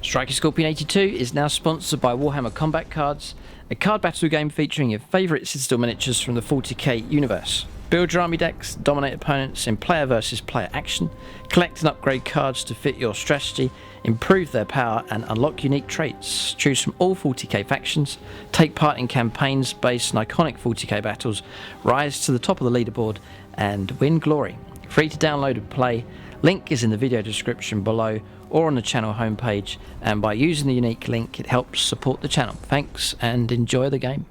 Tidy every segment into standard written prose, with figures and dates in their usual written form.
Striker Scorpion 82 is now sponsored by Warhammer Combat Cards, a card battle game featuring your favourite Citadel miniatures from the 40k universe. Build your army decks, dominate opponents in player versus player action, collect and upgrade cards to fit your strategy, improve their power and unlock unique traits. Choose from all 40k factions, take part in campaigns based on iconic 40k battles, rise to the top of the leaderboard and win glory. Free to download and play, link is in the video description below or on the channel homepage, and by using the unique link it helps support the channel. Thanks and enjoy the game.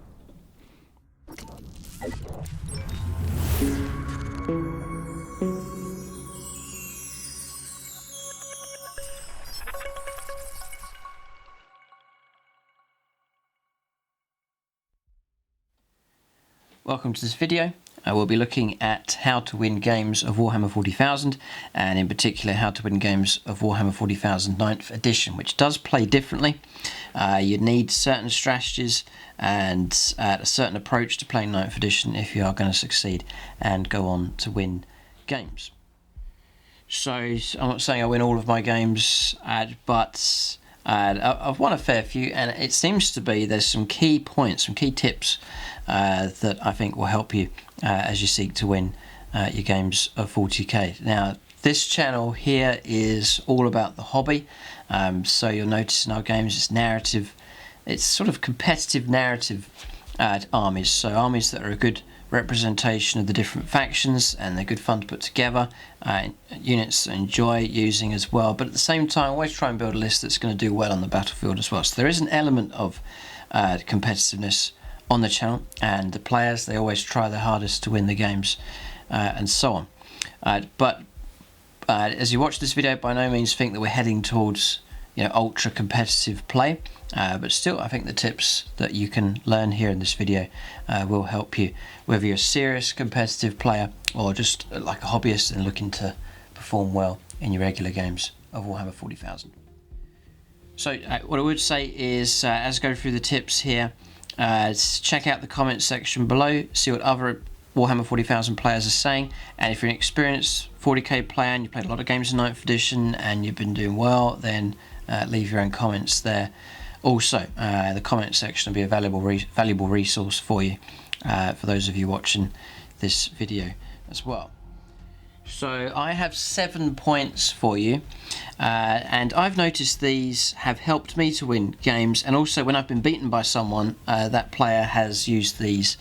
Welcome to this video. We'll be looking at how to win games of Warhammer 40,000, and in particular how to win games of Warhammer 40,000 9th edition, which does play differently. You need certain strategies and a certain approach to playing 9th edition if you are going to succeed and go on to win games. So I'm not saying I win all of my games, but I've won a fair few, and it seems to be there's some key points, some key tips that I think will help you as you seek to win your games of 40k. Now, this channel here is all about the hobby, so you'll notice in our games it's narrative, it's sort of competitive narrative armies, so armies that are a good representation of the different factions and they're good fun to put together, units that enjoy using as well, but at the same time always try and build a list that's going to do well on the battlefield as well. So there is an element of competitiveness on the channel, and the players, they always try their hardest to win the games and so on. But as you watch this video, by no means think that we're heading towards ultra competitive play, but still I think the tips that you can learn here in this video will help you, whether you're a serious competitive player or just like a hobbyist and looking to perform well in your regular games of Warhammer 40,000. So what I would say is, as I go through the tips here, check out the comments section below, see what other Warhammer 40,000 players are saying, and if you're an experienced 40k player and you played a lot of games in 9th edition and you've been doing well, then leave your own comments there. Also, the comment section will be a valuable resource for you, for those of you watching this video as well. So I have 7 points for you, and I've noticed these have helped me to win games, and also when I've been beaten by someone, that player has used these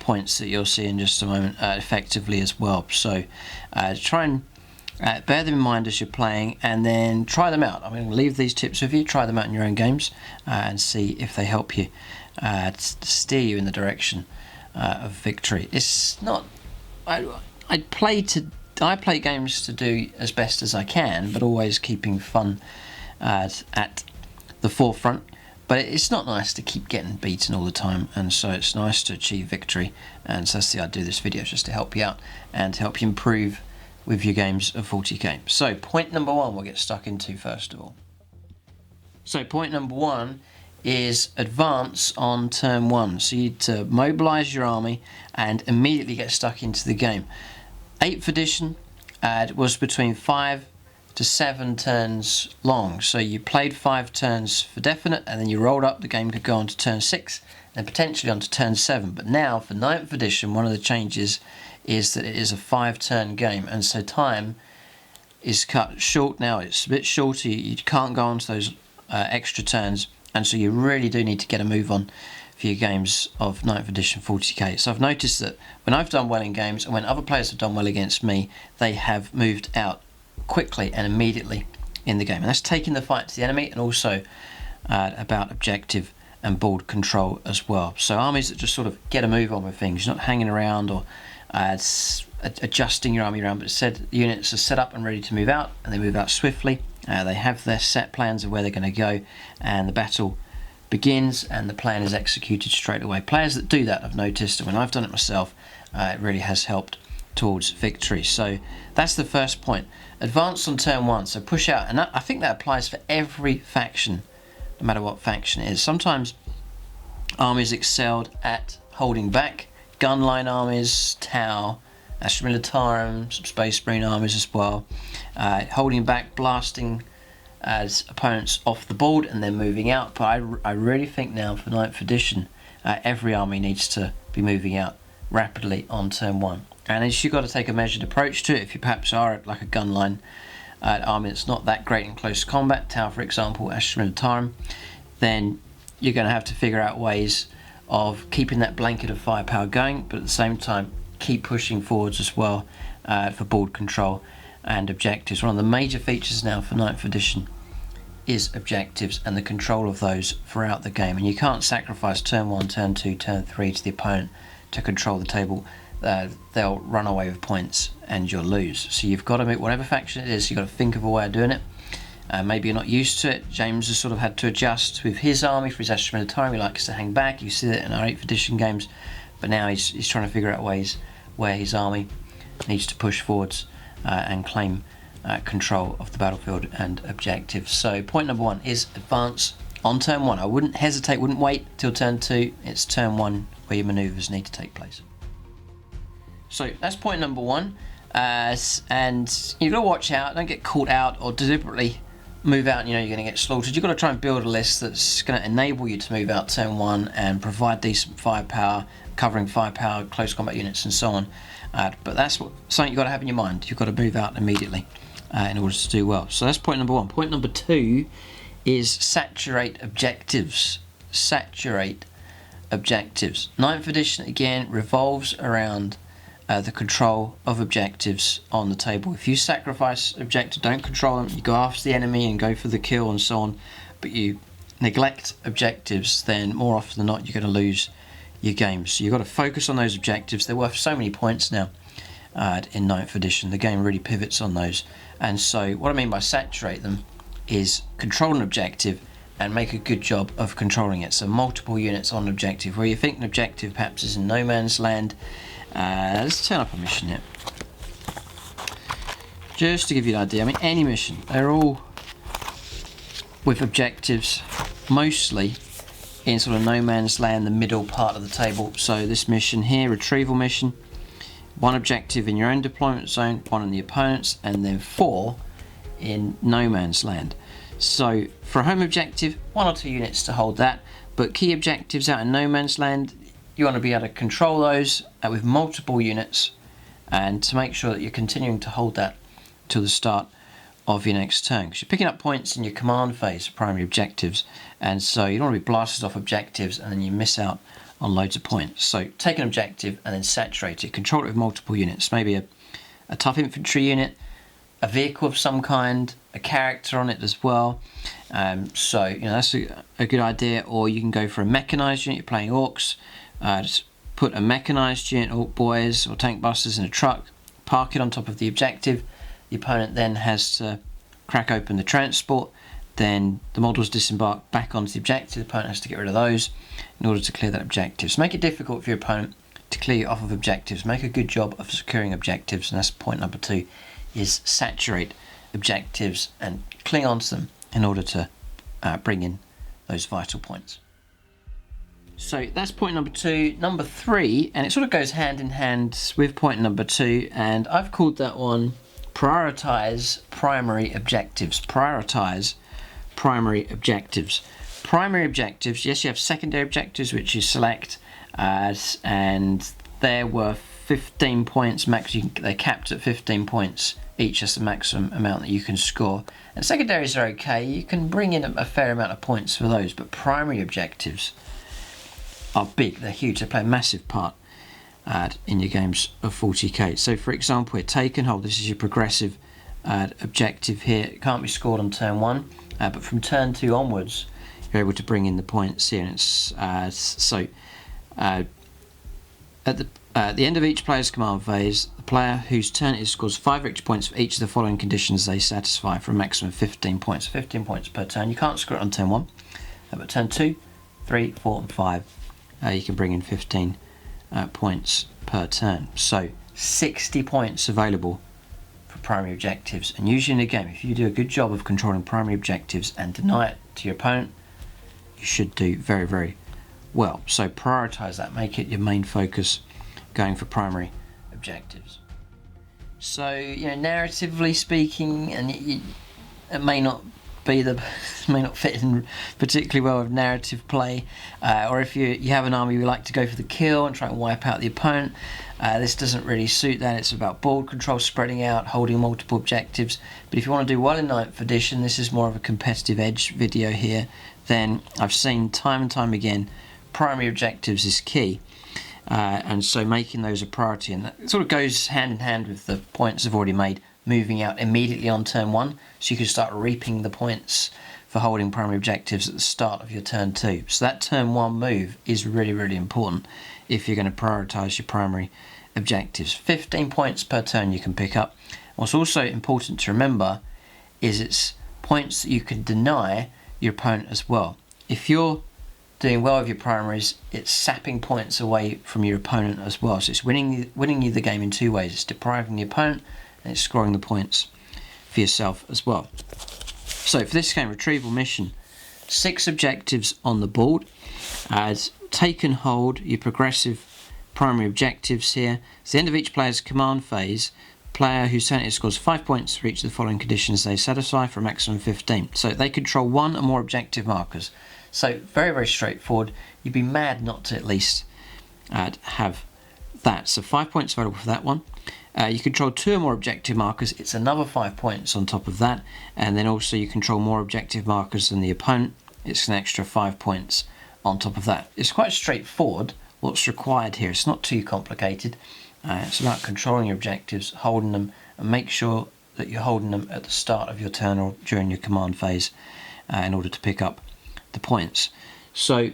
points that you'll see in just a moment effectively as well. So try and bear them in mind as you're playing, and then try them out. I'm going to leave these tips with you, try them out in your own games and see if they help you to steer you in the direction of victory. It's not... I play games to do as best as I can, but always keeping fun at the forefront. But it's not nice to keep getting beaten all the time, and so it's nice to achieve victory. And so that's the idea of this video, just to help you out and to help you improve with your games of 40k. So point number 1 we'll get stuck into first of all. So point number 1 is advance on turn 1. So you need to mobilise your army and immediately get stuck into the game. 8th edition was between 5 to 7 turns long, so you played 5 turns for definite, and then you rolled up, the game could go on to turn 6 and potentially on to turn 7. But now for 9th edition, one of the changes is that it is a 5-turn game, and so time is cut short now. It's a bit shorter, you can't go on to those extra turns, and so you really do need to get a move on for your games of 9th edition 40k. So I've noticed that when I've done well in games and when other players have done well against me, they have moved out quickly and immediately in the game, and that's taking the fight to the enemy, and also about objective and board control as well. So armies that just sort of get a move on with things, you're not hanging around or adjusting your army around, but instead the units are set up and ready to move out, and they move out swiftly. They have their set plans of where they're going to go, and the battle begins and the plan is executed straight away. Players that do that, I've noticed, and when I've done it myself, it really has helped towards victory. So that's the first point. Advance on turn 1, so push out, and I think that applies for every faction, no matter what faction it is. Sometimes armies excelled at holding back, gunline armies, Tau, Astra Militarum, some Space Marine armies as well, holding back, blasting as opponents off the board and then moving out. But I really think now for 9th edition, every army needs to be moving out rapidly on turn 1. And as you've got to take a measured approach to it, if you perhaps are at like a gun line army that's not that great in close combat, Tau for example, Ashram, then you're going to have to figure out ways of keeping that blanket of firepower going, but at the same time keep pushing forwards as well for board control and objectives. One of the major features now for 9th edition is objectives and the control of those throughout the game, and you can't sacrifice turn 1, turn 2, turn 3 to the opponent to control the table. They'll run away with points and you'll lose. So you've got to make whatever faction it is, you've got to think of a way of doing it. Maybe you're not used to it. James has sort of had to adjust with his army for his Ashram. He likes to hang back. You see it in our 8th edition games, but now he's trying to figure out ways where his army needs to push forwards and claim control of the battlefield and objectives. So point number 1 is advance on turn 1. I wouldn't hesitate, wouldn't wait till turn 2. It's turn 1 where your manoeuvres need to take place. So that's point number 1, and you've got to watch out, don't get caught out or deliberately move out and you know you're going to get slaughtered. You've got to try and build a list that's going to enable you to move out turn 1 and provide decent firepower, covering firepower, close combat units and so on. But that's something you've got to have in your mind. You've got to move out immediately in order to do well. So that's point number 1. Point number 2 is saturate objectives. Saturate objectives. 9th edition again revolves around the control of objectives on the table. If you sacrifice objectives, don't control them, you go after the enemy and go for the kill and so on, but you neglect objectives, then more often than not you're going to lose your games. So you've got to focus on those objectives. They're worth so many points now in 9th edition. The game really pivots on those. And so what I mean by saturate them is control an objective and make a good job of controlling it. So multiple units on an objective. Where you think an objective perhaps is in no man's land, let's turn up a mission here. Just to give you an idea, I mean any mission, they're all with objectives mostly in sort of no man's land, the middle part of the table. So this mission here, retrieval mission, 1 objective in your own deployment zone, 1 in the opponent's, and then 4 in no man's land. So for a home objective, 1 or 2 units to hold that, but key objectives out in no man's land, you want to be able to control those with multiple units and to make sure that you're continuing to hold that till the start of your next turn, because you're picking up points in your command phase for primary objectives, and so you don't want to be blasted off objectives and then you miss out on loads of points. So take an objective and then saturate it, control it with multiple units, maybe a tough infantry unit, a vehicle of some kind, a character on it as well. So you know that's a good idea. Or you can go for a mechanized unit. You're playing orcs, just put a mechanized unit, orc boys or tank busters in a truck, park it on top of the objective. The opponent then has to crack open the transport, then the models disembark back onto the objective. The opponent has to get rid of those in order to clear that objective. So make it difficult for your opponent to clear you off of objectives. Make a good job of securing objectives, and that's point number 2, is saturate objectives and cling on to them in order to bring in those vital points. So that's point number 2. Number 3, and it sort of goes hand in hand with point number 2, and I've called that one Prioritise Primary Objectives. Prioritise Primary Objectives. Primary objectives, yes, you have secondary objectives which you select, and they're worth 15 points max. They're capped at 15 points each. That's the maximum amount that you can score. And secondaries are okay, you can bring in a fair amount of points for those, but primary objectives are big, they're huge, they play a massive part in your games of 40k. So for example here, take and hold, this is your progressive objective here. It can't be scored on turn 1, but from turn 2 onwards you're able to bring in the points here. And it's at the end of each player's command phase, the player whose turn it is scores 5 victory points for each of the following conditions they satisfy for a maximum of 15 points. 15 points per turn. You can't score it on turn 1, but turn 2, 3, 4 and 5 you can bring in 15 points per turn. So 60 points available for primary objectives, and usually in a game if you do a good job of controlling primary objectives and deny it to your opponent, you should do very, very well. So prioritise that, make it your main focus going for primary objectives. So you know, narratively speaking, and it may not may not fit in particularly well with narrative play, or if you have an army you like to go for the kill and try and wipe out the opponent, this doesn't really suit that. It's about board control, spreading out, holding multiple objectives. But if you want to do well in 9th edition, this is more of a competitive edge video here. Then I've seen time and time again, primary objectives is key. And so making those a priority, and that sort of goes hand in hand with the points I've already made, moving out immediately on turn 1, so you can start reaping the points for holding primary objectives at the start of your turn 2. So that turn 1 move is really, really important if you're going to prioritise your primary objectives. 15 points per turn you can pick up. What's also important to remember is it's points that you can deny your opponent as well. If you're doing well with your primaries, it's sapping points away from your opponent as well. So it's winning you the game in 2 ways. It's depriving the opponent, and it's scoring the points for yourself as well. So for this game, retrieval mission, 6 objectives on the board. Take and hold your progressive primary objectives here. At the end of each player's command phase, player whose turn it scores 5 points for each of the following conditions they satisfy for a maximum of 15. So they control 1 or more objective markers. So very, very straightforward. You'd be mad not to at least have that. So 5 points available for that one. You control 2 or more objective markers. It's another 5 points on top of that. And then also you control more objective markers than the opponent. It's an extra 5 points on top of that. It's quite straightforward what's required here. It's not too complicated. It's about controlling your objectives, holding them, and make sure that you're holding them at the start of your turn or during your command phase in order to pick up the points. So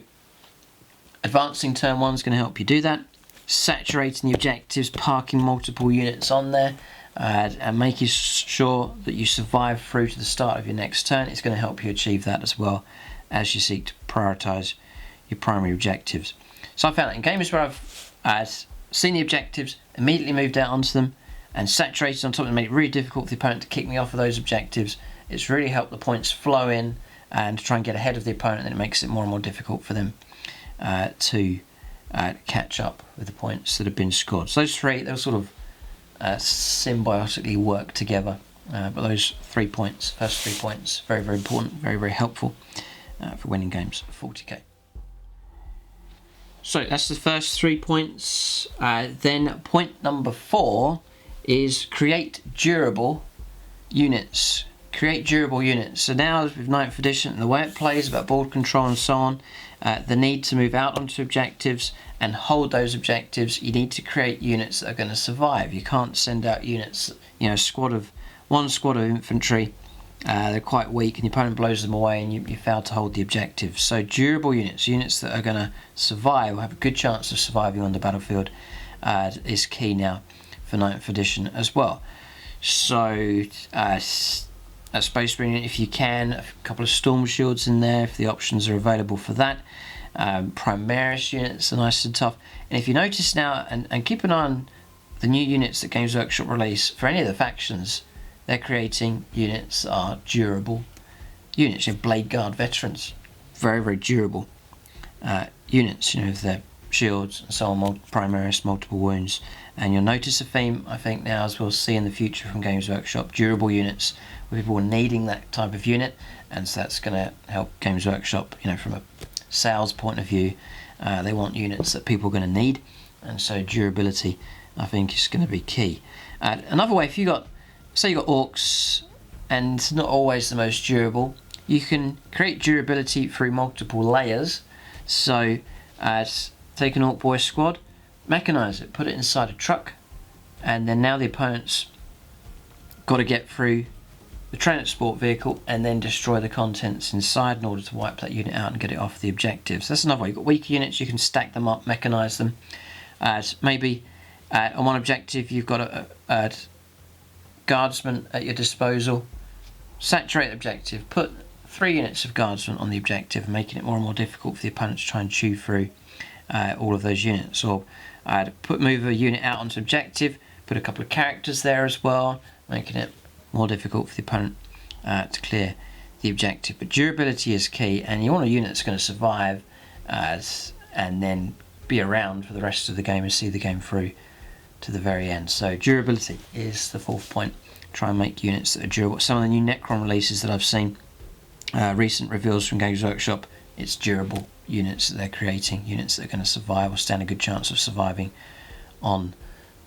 advancing turn 1 is going to help you do that. Saturating the objectives, parking multiple units on there, and making sure that you survive through to the start of your next turn is going to help you achieve that as well as you seek to prioritise your primary objectives. So I found that in games where I've seen the objectives, immediately moved out onto them, and saturated on top and made it really difficult for the opponent to kick me off of those objectives, it's really helped the points flow in and try and get ahead of the opponent, and it makes it more and more difficult for them to catch up with the points that have been scored. So those 3, they'll sort of symbiotically work together, but those 3 points, first 3 points, very, very important, very, very helpful for winning games of 40k. So that's the first 3 points. Then point number 4 is create durable units. Create durable units. So now with 9th edition, the way it plays about board control and so on, the need to move out onto objectives and hold those objectives, you need to create units that are going to survive. You can't send out units, you know, one squad of infantry, they're quite weak and your opponent blows them away and you fail to hold the objective. So durable units, units that are going to survive, or have a good chance of surviving on the battlefield, is key now for 9th edition as well. So a Space Marine if you can, a couple of Storm Shields in there if the options are available for that. Primaris units are nice and tough. And if you notice now, and keep an eye on the new units that Games Workshop release for any of the factions, they're creating units that are durable units. You have Blade Guard veterans, very, very durable units, you know, with their shields and so on, Primaris, multiple wounds. And you'll notice a theme, I think, now, as we'll see in the future from Games Workshop, durable units, where people are needing that type of unit, and so that's going to help Games Workshop, you know, from a sales point of view. They want units that people are going to need, and so durability, I think, is going to be key. Another way, if you got, say you got orcs, and it's not always the most durable, you can create durability through multiple layers. So take an orc boy squad, mechanise it, put it inside a truck, and then now the opponent's got to get through the transport vehicle and then destroy the contents inside in order to wipe that unit out and get it off the objectives. That's another way. You've got weaker units, you can stack them up, mechanise them. Maybe on one objective you've got a guardsman at your disposal. Saturate the objective, put 3 units of guardsmen on the objective, making it more and more difficult for the opponent to try and chew through all of those units. Or move a unit out onto objective, put a couple of characters there as well, making it more difficult for the opponent to clear the objective. But durability is key, and you want a unit that's going to survive and then be around for the rest of the game and see the game through to the very end. So durability is the 4th point. Try and make units that are durable. Some of the new Necron releases that I've seen, recent reveals from Games Workshop, it's durable units that they're creating, units that are going to survive or stand a good chance of surviving on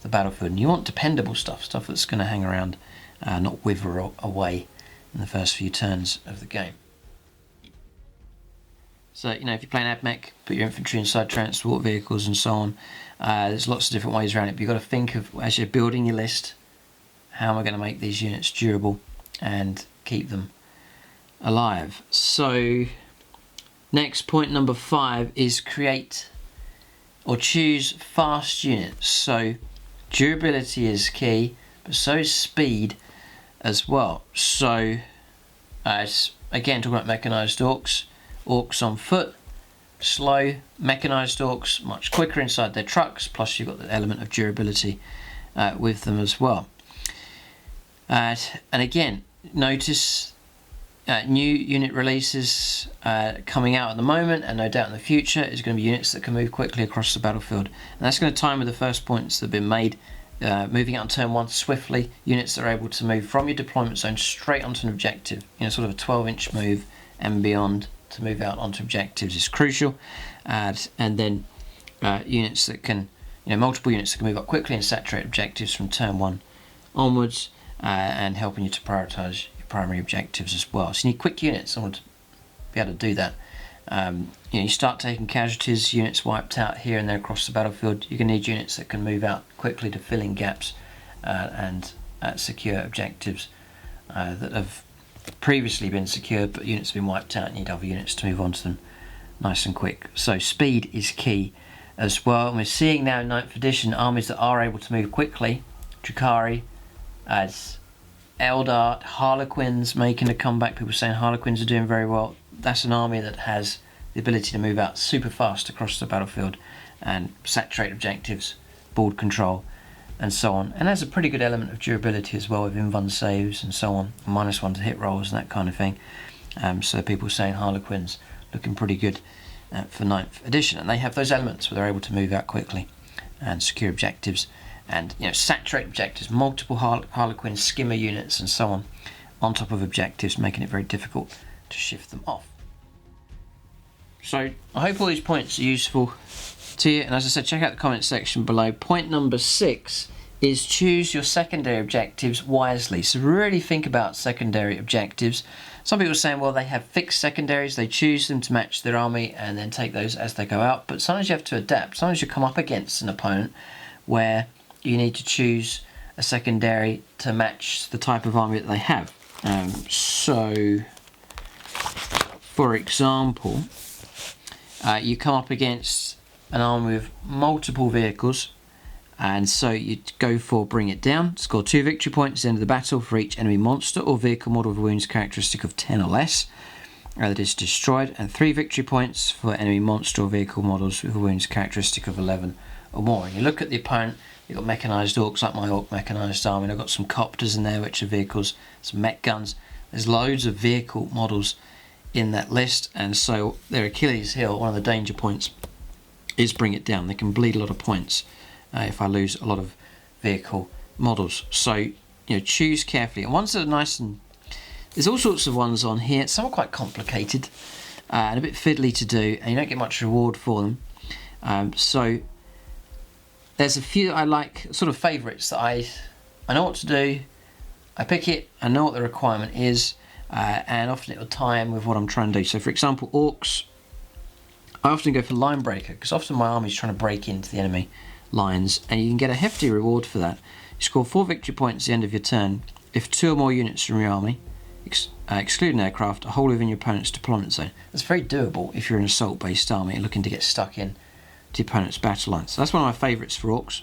the battlefield. And you want dependable stuff, stuff that's going to hang around, not wither away in the first few turns of the game. So, you know, if you're playing AdMech, put your infantry inside transport vehicles and so on. There's lots of different ways around it, but you've got to think of, as you're building your list, how am I going to make these units durable and keep them alive. So, next, point number 5 is create or choose fast units. So, durability is key, but so is speed as well. So, again, talking about mechanised orcs. Orcs on foot, slow. Mechanised orcs, much quicker inside their trucks, plus you've got the element of durability with them as well. And again, notice new unit releases coming out at the moment, and no doubt in the future is going to be units that can move quickly across the battlefield. And that's going to time with the first points that have been made. Moving out on turn 1 swiftly, units that are able to move from your deployment zone straight onto an objective, you know, sort of a 12-inch move and beyond to move out onto objectives is crucial. And then units that can, you know, multiple units that can move up quickly and saturate objectives from turn 1 onwards, and helping you to prioritise your primary objectives as well. So you need quick units in order to be able to do that. You know, you start taking casualties, units wiped out here and there across the battlefield. You're going to need units that can move out quickly to fill in gaps and secure objectives that have previously been secured, but units have been wiped out and you need other units to move on to them nice and quick. So speed is key as well. And we're seeing now in 9th edition armies that are able to move quickly. Drukhari, as Eldar, Harlequins making a comeback. People saying Harlequins are doing very well. That's an army that has the ability to move out super fast across the battlefield and saturate objectives, board control, and so on. And has a pretty good element of durability as well, with invuln saves and so on, -1 to hit rolls and that kind of thing. So people saying Harlequins looking pretty good for 9th edition, and they have those elements where they're able to move out quickly and secure objectives and, you know, saturate objectives, multiple Harlequin skimmer units and so on top of objectives, making it very difficult to shift them off. So I hope all these points are useful to you, and as I said, check out the comment section below. Point number 6 is choose your secondary objectives wisely. So really think about secondary objectives. Some people are saying, well, they have fixed secondaries, they choose them to match their army and then take those as they go out, but sometimes you have to adapt. Sometimes you come up against an opponent where you need to choose a secondary to match the type of army that they have. So for example, you come up against an army with multiple vehicles, and so you go for bring it down. Score 2 victory points at the end of the battle for each enemy monster or vehicle model with a wounds characteristic of 10 or less that is destroyed, and 3 victory points for enemy monster or vehicle models with a wounds characteristic of 11 or more. And you look at the opponent, you've got mechanised orcs like my orc mechanised army, and I've got some copters in there which are vehicles, some mech guns. There's loads of vehicle models in that list, and so their Achilles heel, one of the danger points, is bring it down. They can bleed a lot of points if I lose a lot of vehicle models. So, you know, choose carefully. And ones that are nice, and there's all sorts of ones on here. Some are quite complicated and a bit fiddly to do, and you don't get much reward for them. So there's a few that I like, sort of favourites that I know what to do. I pick it, I know what the requirement is, and often it will tie in with what I'm trying to do. So for example, orcs, I often go for line breaker, because often my army is trying to break into the enemy lines, and you can get a hefty reward for that. You score 4 victory points at the end of your turn if 2 or more units from your army, excluding aircraft, are wholly within your opponent's deployment zone. That's very doable if you're an assault-based army looking to get stuck in to your opponent's battle line. So that's one of my favourites for orcs.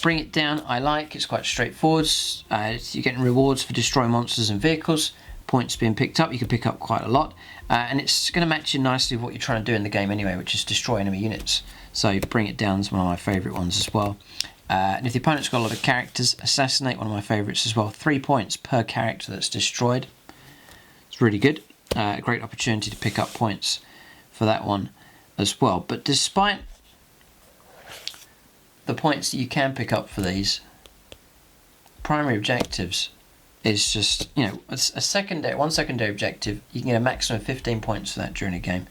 Bring it down, I like. It's quite straightforward. You're getting rewards for destroying monsters and vehicles. Points being picked up, you can pick up quite a lot, and it's going to match in nicely with what you're trying to do in the game anyway, which is destroy enemy units. So bring it down is one of my favourite ones as well. And if the opponent's got a lot of characters, assassinate, one of my favourites as well. 3 points per character that's destroyed. It's really good. A great opportunity to pick up points for that one as well. But despite the points that you can pick up for these primary objectives is just, you know, one secondary objective, you can get a maximum of 15 points for that during a game.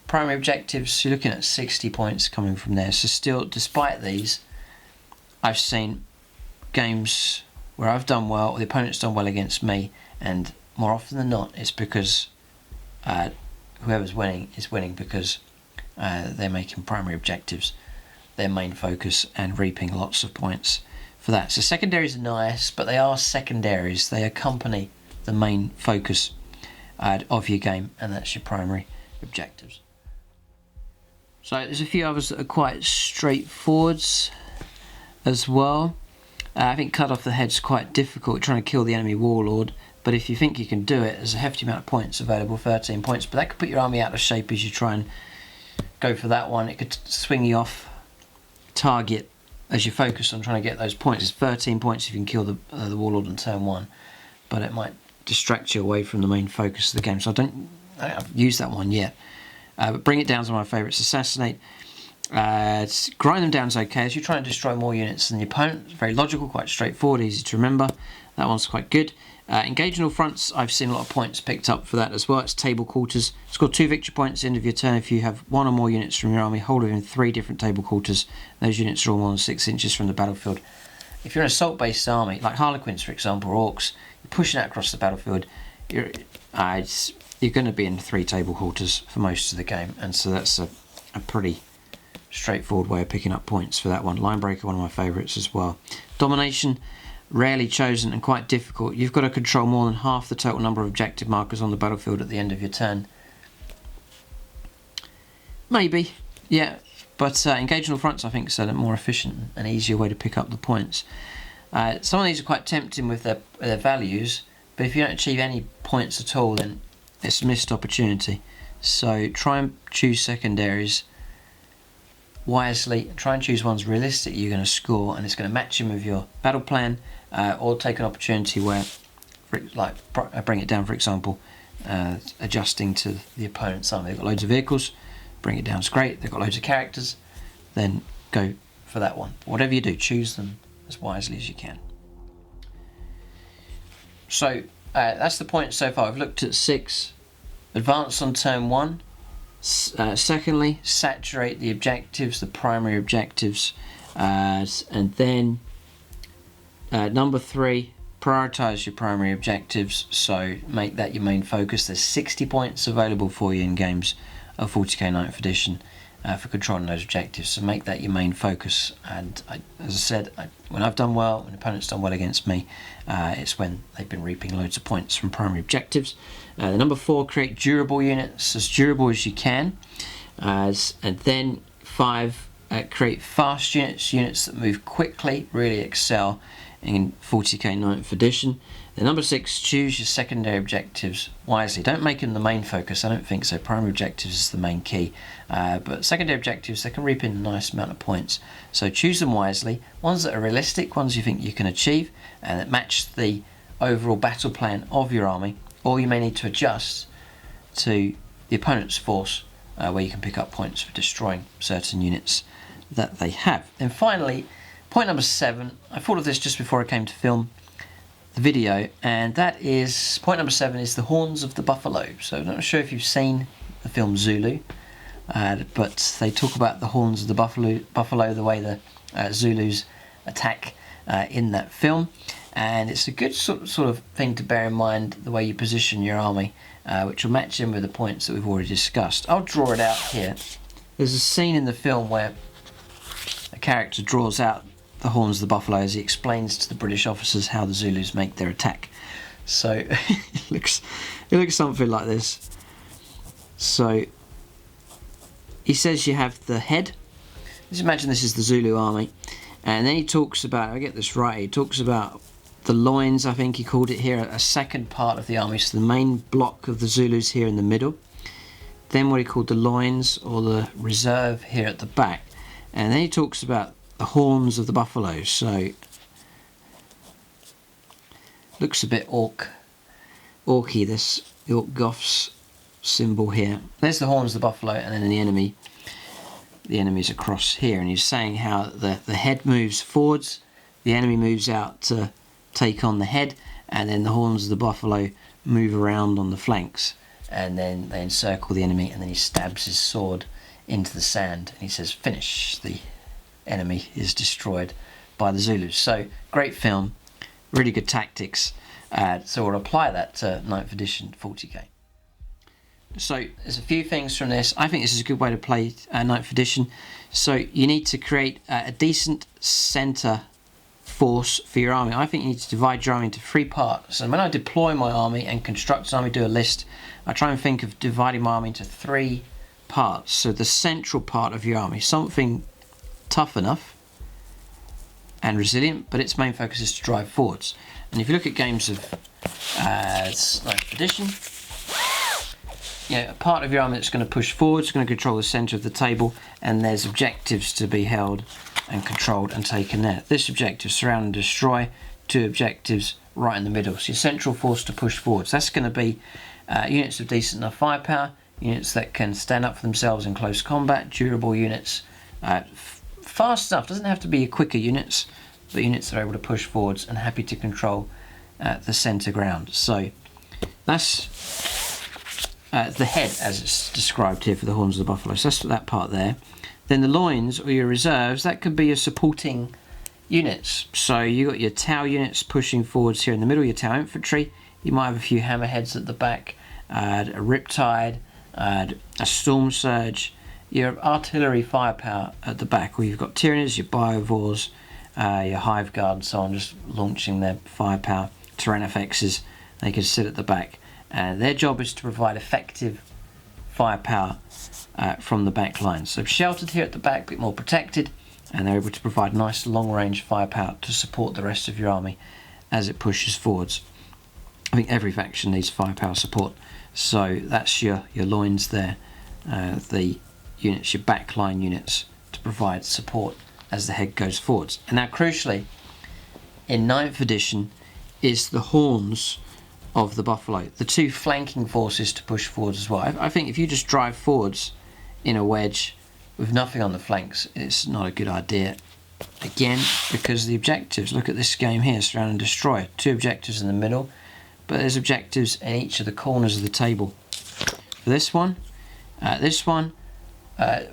Primary objectives, you're looking at 60 points coming from there. So still, despite these, I've seen games where I've done well, or the opponent's done well against me, and more often than not, it's because whoever's winning is winning because they're making primary objectives their main focus and reaping lots of points for that. So secondaries are nice, but they are secondaries. They accompany the main focus of your game, and that's your primary objectives. So there's a few others that are quite straightforward as well. I think cut off the head's quite difficult, trying to kill the enemy warlord, but if you think you can do it, there's a hefty amount of points available, 13 points, but that could put your army out of shape as you try and go for that one. It could swing you off target as you focus on trying to get those points. It's 13 points if you can kill the warlord on turn 1, but it might distract you away from the main focus of the game, so I don't have used that one yet. But bring it down is one of my favourites. Assassinate. Grind them down is okay, as you try and destroy more units than the opponent. It's very logical, quite straightforward, easy to remember. That one's quite good. Engage in all fronts, I've seen a lot of points picked up for that as well. It's table quarters. Score 2 victory points at the end of your turn if you have 1 or more units from your army hold within 3 different table quarters. Those units are all more than 6 inches from the battlefield. If you're an assault-based army, like Harlequins for example, or Orcs, you're pushing that across the battlefield, you're going to be in 3 table quarters for most of the game, and so that's a pretty straightforward way of picking up points for that one. Linebreaker, one of my favourites as well. Domination, rarely chosen and quite difficult. You've got to control more than half the total number of objective markers on the battlefield at the end of your turn. Maybe, yeah, but engage in all fronts I think is a more efficient and easier way to pick up the points. Some of these are quite tempting with their values, but if you don't achieve any points at all, then it's a missed opportunity. So try and choose secondaries wisely. Try and choose ones realistic you're going to score, and it's going to match in with your battle plan, or take an opportunity where, like bring it down for example, adjusting to the opponent's army. They've got loads of vehicles, bring it down is great. They've got loads of characters, then go for that one. Whatever you do, choose them as wisely as you can. So that's the point so far. I've looked at 6. Advance on turn 1. Secondly, saturate the objectives, the primary objectives, and then number 3, prioritise your primary objectives, so make that your main focus. There's 60 points available for you in games of 40k 9th edition for controlling those objectives, so make that your main focus. And as I said, when I've done well, when opponents done well against me, it's when they've been reaping loads of points from primary objectives. Number 4, create durable units, as durable as you can. And then 5, create fast units that move quickly, really excel in 40k 9th edition. Then number 6, choose your secondary objectives wisely. Don't make them the main focus, I don't think so. Primary objectives is the main key. But secondary objectives, they can reap in a nice amount of points. So choose them wisely. Ones that are realistic, ones you think you can achieve, and that match the overall battle plan of your army. Or you may need to adjust to the opponent's force, where you can pick up points for destroying certain units that they have. And finally, point number 7, I thought of this just before I came to film the video, and that is, point number 7 is the horns of the buffalo. So I'm not sure if you've seen the film Zulu, but they talk about the horns of the buffalo, the way the Zulus attack in that film. And it's a good sort of thing to bear in mind, the way you position your army, which will match in with the points that we've already discussed. I'll draw it out here. There's a scene in the film where a character draws out the horns of the buffalo as he explains to the British officers how the Zulus make their attack. So it looks something like this. So he says you have the head. Just imagine this is the Zulu army, and then he talks about, I get this right, he talks about the loins, I think he called it here, a second part of the army. So the main block of the Zulus here in the middle, then what he called the loins or the reserve here at the back, and then he talks about the horns of the buffalo. So looks a bit orky, this York Goths symbol here. There's the horns of the buffalo, and then the enemy's across here, and he's saying how the head moves forwards, the enemy moves out to take on the head, and then the horns of the buffalo move around on the flanks, and then they encircle the enemy, and then he stabs his sword into the sand and he says finish. The enemy is destroyed by the Zulus. So great film, really good tactics. So we'll apply that to 9th edition 40k. So there's a few things from this. I think this is a good way to play 9th edition. So you need to create a decent centre force for your army. I think you need to divide your army into 3 parts. And when I deploy my army and construct an army, do a list, I try and think of dividing my army into 3 parts. So the central part of your army, something tough enough and resilient, but its main focus is to drive forwards. And if you look at games of 9th edition, a part of your army that's going to push forwards, going to control the centre of the table, and there's objectives to be held and controlled and taken there. This objective, surround and destroy, 2 objectives right in the middle. So your central force to push forwards. That's going to be units of decent enough firepower, units that can stand up for themselves in close combat, durable units, fast enough, doesn't have to be quicker units, but units that are able to push forwards and happy to control the centre ground. So that's the head as it's described here for the horns of the buffalo. So that's that part there. Then the loins, or your reserves, that could be your supporting units. So you got your Tau units pushing forwards here in the middle, your Tau infantry. You might have a few hammerheads at the back, a Riptide, a Storm Surge, your artillery firepower at the back, where you've got Tyranids, your Biovores, your Hive Guard and so on, just launching their firepower. Tyrannofexes, they can sit at the back. Their job is to provide effective firepower from the back line. So sheltered here at the back, a bit more protected, and they're able to provide nice long-range firepower to support the rest of your army as it pushes forwards. I think every faction needs firepower support, so that's your loins there, the units, your backline units, to provide support as the head goes forwards. And now crucially, in 9th edition, is the horns of the buffalo, the 2 flanking forces to push forwards as well. I think if you just drive forwards in a wedge with nothing on the flanks, it's not a good idea. Again, because the objectives, look at this game here, surround and destroy. 2 objectives in the middle, but there's objectives in each of the corners of the table. For this one,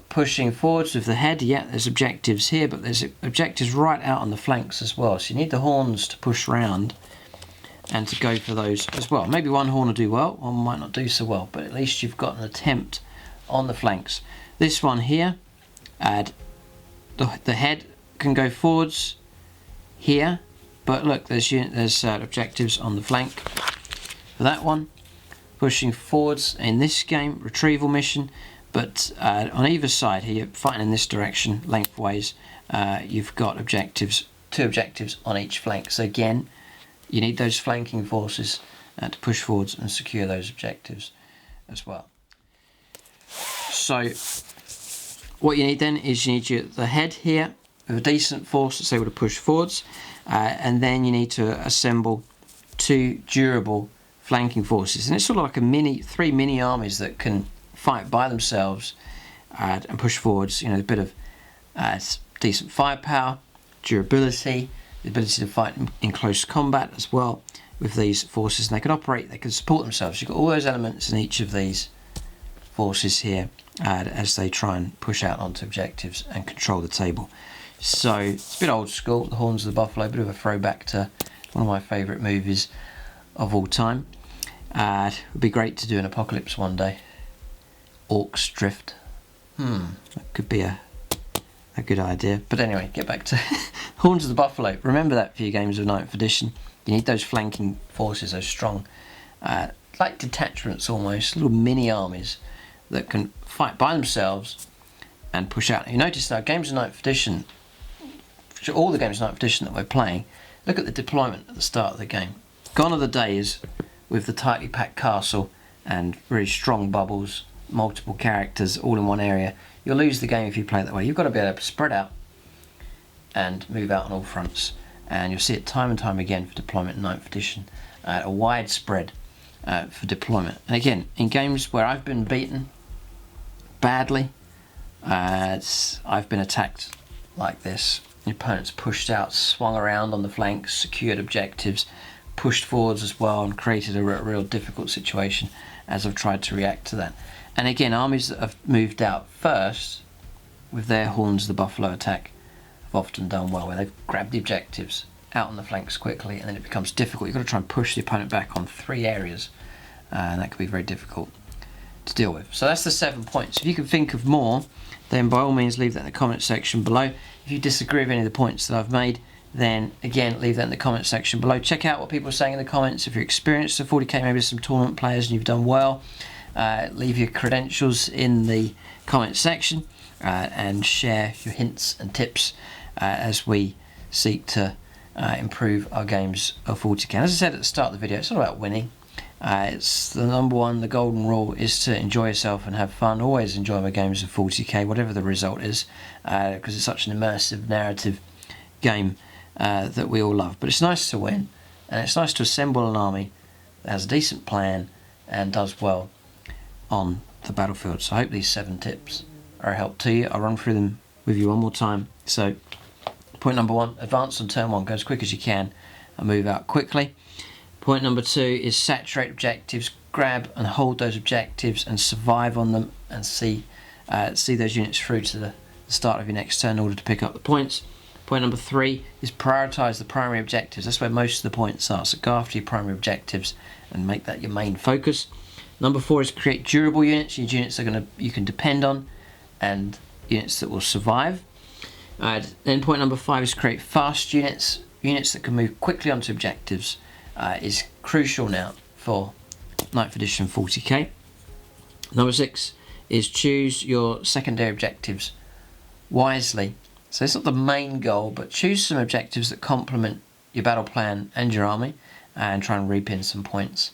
pushing forwards with the head, yeah, there's objectives here, but there's objectives right out on the flanks as well. So you need the horns to push round and to go for those as well. Maybe one horn will do well, one might not do so well, but at least you've got an attempt on the flanks. This one here, the head can go forwards here, but look, there's objectives on the flank for that one. Pushing forwards in this game, retrieval mission, but on either side here, fighting in this direction, lengthways, you've got objectives, 2 objectives on each flank. So again, you need those flanking forces to push forwards and secure those objectives as well. So what you need then is you need the head here with a decent force that's able to push forwards, and then you need to assemble 2 durable flanking forces. And it's sort of like 3 mini armies that can fight by themselves and push forwards. A bit of decent firepower, durability, the ability to fight in close combat as well with these forces, and they can operate, they can support themselves. You've got all those elements in each of these forces here as they try and push out onto objectives and control the table. So it's a bit old school, the Horns of the Buffalo, a bit of a throwback to one of my favourite movies of all time. It would be great to do an apocalypse one day. Orcs drift. That could be a good idea. But anyway, get back to Horns of the Buffalo. Remember that for your games of 9th edition. You need those flanking forces, those strong, like detachments almost, little mini armies that can fight by themselves and push out. You notice now, games of 9th edition, all the games of 9th edition that we're playing, look at the deployment at the start of the game. Gone are the days with the tightly packed castle and really strong bubbles, multiple characters all in one area. You'll lose the game if you play it that way. You've got to be able to spread out and move out on all fronts. And you'll see it time and time again for deployment in 9th edition. A wide spread for deployment. And again, in games where I've been beaten badly, I've been attacked like this. The opponent's pushed out, swung around on the flanks, secured objectives, pushed forwards as well and created a real difficult situation as I've tried to react to that. And again, armies that have moved out first with their horns, the buffalo attack, have often done well, where they've grabbed the objectives out on the flanks quickly, and then it becomes difficult. You've got to try and push the opponent back on 3 areas, and that can be very difficult to deal with. So that's the 7 points. If you can think of more, then by all means leave that in the comment section below. If you disagree with any of the points that I've made, then again leave that in the comment section below. Check out what people are saying in the comments. If you're experienced at 40k, maybe some tournament players and you've done well, leave your credentials in the comment section and share your hints and tips as we seek to improve our games of 40k. And as I said at the start of the video, it's all about winning. It's the number one, the golden rule is to enjoy yourself and have fun. Always enjoy my games of 40k, whatever the result is, because it's such an immersive narrative game that we all love. But it's nice to win, and it's nice to assemble an army that has a decent plan and does well on the battlefield. So I hope these 7 tips are a help to you. I'll run through them with you one more time. So point number 1, advance on turn 1, go as quick as you can and move out quickly. Point number 2 is saturate objectives, grab and hold those objectives and survive on them, and see those units through to the start of your next turn in order to pick up the points. Point number 3 is prioritise the primary objectives. That's where most of the points are, so go after your primary objectives and make that your main focus. Number 4 is create durable units, units that you can depend on, and units that will survive. Then point number 5 is create fast units, units that can move quickly onto objectives. Is crucial now for 9th edition 40k. Number 6 is choose your secondary objectives wisely. So it's not the main goal, but choose some objectives that complement your battle plan and your army, and try and reap in some points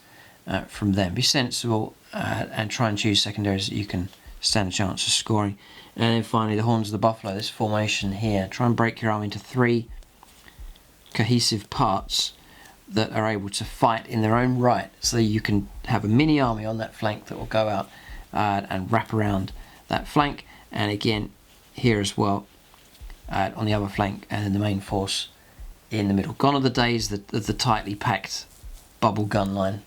from them. Be sensible and try and choose secondaries that you can stand a chance of scoring. And then finally, the horns of the buffalo, this formation here. Try and break your army into 3 cohesive parts that are able to fight in their own right, so you can have a mini army on that flank that will go out and wrap around that flank, and again here as well on the other flank, and then the main force in the middle. Gone are the days of the tightly packed bubble gun line.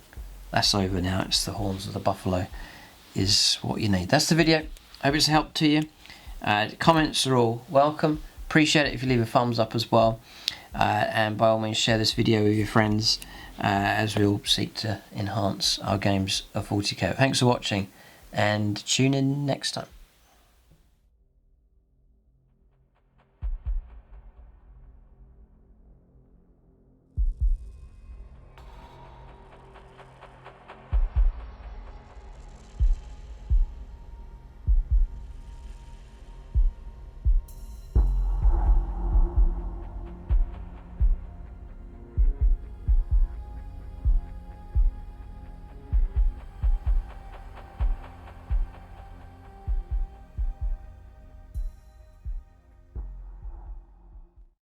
That's over now. It's the horns of the buffalo is what you need. That's the video. I hope it's a help to you. Comments are all welcome. Appreciate it if you leave a thumbs up as well. And by all means share this video with your friends as we all seek to enhance our games of 40k. Thanks for watching, and tune in next time.